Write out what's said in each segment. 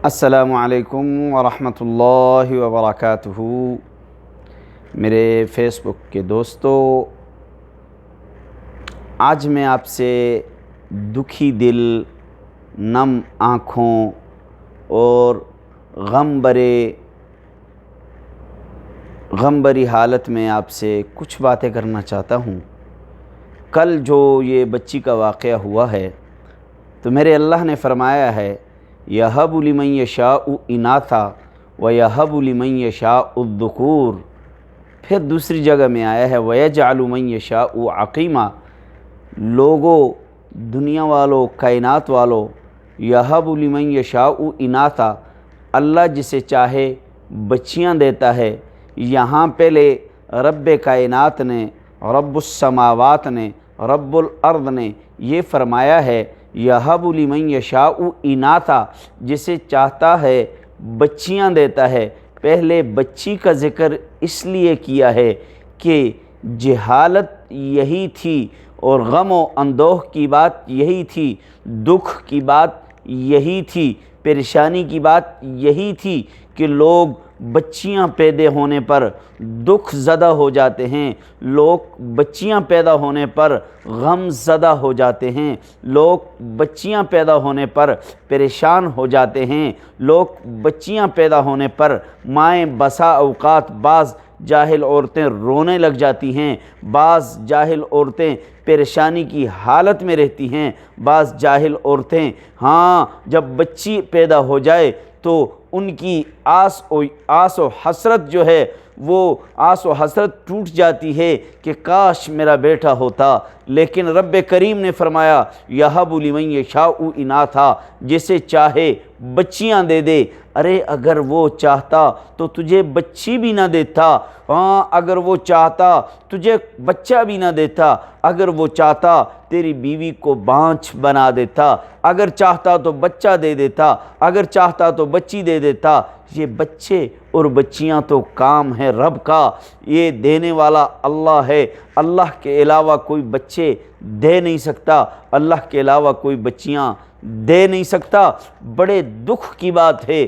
السلام علیکم ورحمۃ اللہ وبرکاتہ۔ میرے فیس بک کے دوستو، آج میں آپ سے دکھی دل، نم آنکھوں اور غم بری حالت میں آپ سے کچھ باتیں کرنا چاہتا ہوں۔ کل جو یہ بچی کا واقعہ ہوا ہے تو میرے اللہ نے فرمایا ہے یَهَبُ لِمَن يَشَاءُ إِنَاثًا وَيَهَبُ لِمَن يَشَاءُ الذُّكُورَ، پھر دوسری جگہ میں آیا ہے وَيَجْعَلُ مَن يَشَاءُ عَقِيمًا۔ لوگوں، دنیا والوں، کائنات والوں، یَهَبُ لِمَن يَشَاءُ إِنَاثًا، اللہ جسے چاہے بچیاں دیتا ہے۔ یہاں پہلے رب کائنات نے، رب السماوات نے، رب الارض نے یہ فرمایا ہے یَهَبُ لِمَن يَشَاءُ إِنَاثًا، جسے چاہتا ہے بچیاں دیتا ہے۔ پہلے بچی کا ذکر اس لیے کیا ہے کہ جہالت یہی تھی اور غم و اندوہ کی بات یہی تھی، دکھ کی بات یہی تھی، پریشانی کی بات یہی تھی کہ لوگ بچیاں پیدا ہونے پر دکھ زدہ ہو جاتے ہیں، لوگ بچیاں پیدا ہونے پر غم زدہ ہو جاتے ہیں، لوگ بچیاں پیدا ہونے پر پریشان ہو جاتے ہیں، لوگ بچیاں پیدا ہونے پر مائیں بسا اوقات بعض جاہل عورتیں رونے لگ جاتی ہیں، بعض جاہل عورتیں پریشانی کی حالت میں رہتی ہیں، بعض جاہل عورتیں جب بچی پیدا ہو جائے تو ان کی آس و حسرت جو ہے وہ آس و حسرت ٹوٹ جاتی ہے کہ کاش میرا بیٹا ہوتا۔ لیکن رب کریم نے فرمایا یَهَبُ لِمَن يَشَاءُ إِنَاثًا، جسے چاہے بچیاں دے دے۔ ارے اگر وہ چاہتا تو تجھے بچی بھی نہ دیتا، اگر وہ چاہتا تجھے بچہ بھی نہ دیتا، اگر وہ چاہتا تیری بیوی کو بانجھ بنا دیتا، اگر چاہتا تو بچہ دے دیتا، اگر چاہتا تو بچی دے دیتا۔ یہ بچے اور بچیاں تو کام ہے رب کا، یہ دینے والا اللہ ہے۔ اللہ کے علاوہ کوئی بچے دے نہیں سکتا، اللہ کے علاوہ کوئی بچیاں دے نہیں سکتا۔ بڑے دکھ کی بات ہے،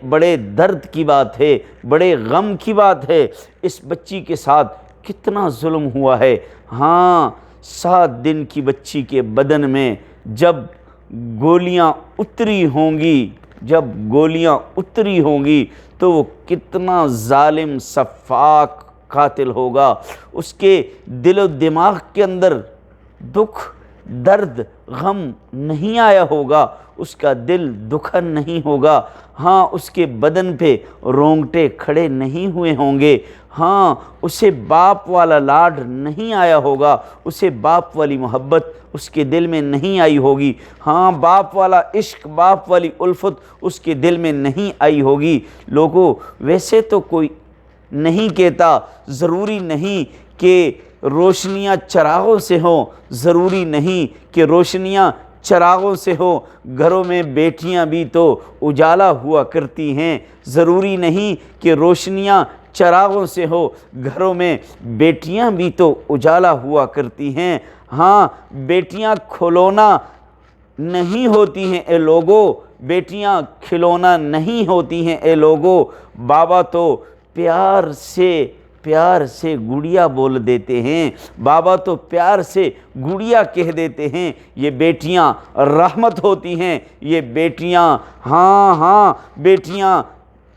بڑے درد کی بات ہے، بڑے غم کی بات ہے۔ اس بچی کے ساتھ کتنا ظلم ہوا ہے۔ 7 دن کی بچی کے بدن میں جب گولیاں اتری ہوں گی تو وہ کتنا ظالم سفاک قاتل ہوگا۔ اس کے دل و دماغ کے اندر دکھ، درد، غم نہیں آیا ہوگا، اس کا دل دکھا نہیں ہوگا، اس کے بدن پہ رونگٹے کھڑے نہیں ہوئے ہوں گے، اسے باپ والا لاڈ نہیں آیا ہوگا، اسے باپ والی محبت اس کے دل میں نہیں آئی ہوگی، باپ والا عشق، باپ والی الفت اس کے دل میں نہیں آئی ہوگی۔ لوگوں، ویسے تو کوئی نہیں کہتا ضروری نہیں کہ روشنیاں چراغوں سے ہوں، ضروری نہیں کہ روشنیاں چراغوں سے ہوں، گھروں میں بیٹیاں بھی تو اجالا ہوا کرتی ہیں، ضروری نہیں کہ روشنیاں چراغوں سے ہو، گھروں میں بیٹیاں بھی تو اجالا ہوا کرتی ہیں۔ بیٹیاں کھلونا نہیں ہوتی ہیں اے لوگو، بیٹیاں کھلونا نہیں ہوتی ہیں اے لوگو، بابا تو پیار سے گڑیا بول دیتے ہیں، بابا تو پیار سے گڑیا کہہ دیتے ہیں۔ یہ بیٹیاں رحمت ہوتی ہیں، یہ بیٹیاں بیٹیاں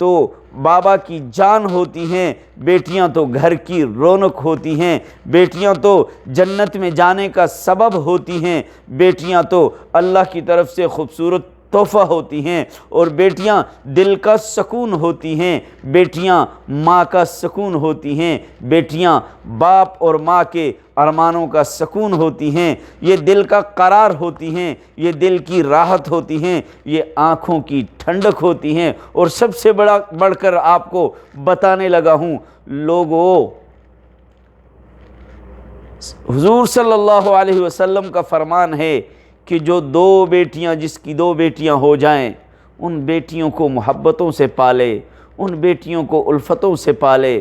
تو بابا کی جان ہوتی ہیں، بیٹیاں تو گھر کی رونق ہوتی ہیں، بیٹیاں تو جنت میں جانے کا سبب ہوتی ہیں، بیٹیاں تو اللہ کی طرف سے خوبصورت تحفہ ہوتی ہیں، اور بیٹیاں دل کا سکون ہوتی ہیں، بیٹیاں ماں کا سکون ہوتی ہیں، بیٹیاں باپ اور ماں کے ارمانوں کا سکون ہوتی ہیں، یہ دل کا قرار ہوتی ہیں، یہ دل کی راحت ہوتی ہیں، یہ آنکھوں کی ٹھنڈک ہوتی ہیں۔ اور سب سے بڑھ کر آپ کو بتانے لگا ہوں لوگوں، حضور صلی اللہ علیہ وسلم کا فرمان ہے کہ جس کی 2 بیٹیاں ہو جائیں، ان بیٹیوں کو محبتوں سے پالے، ان بیٹیوں کو الفتوں سے پالے،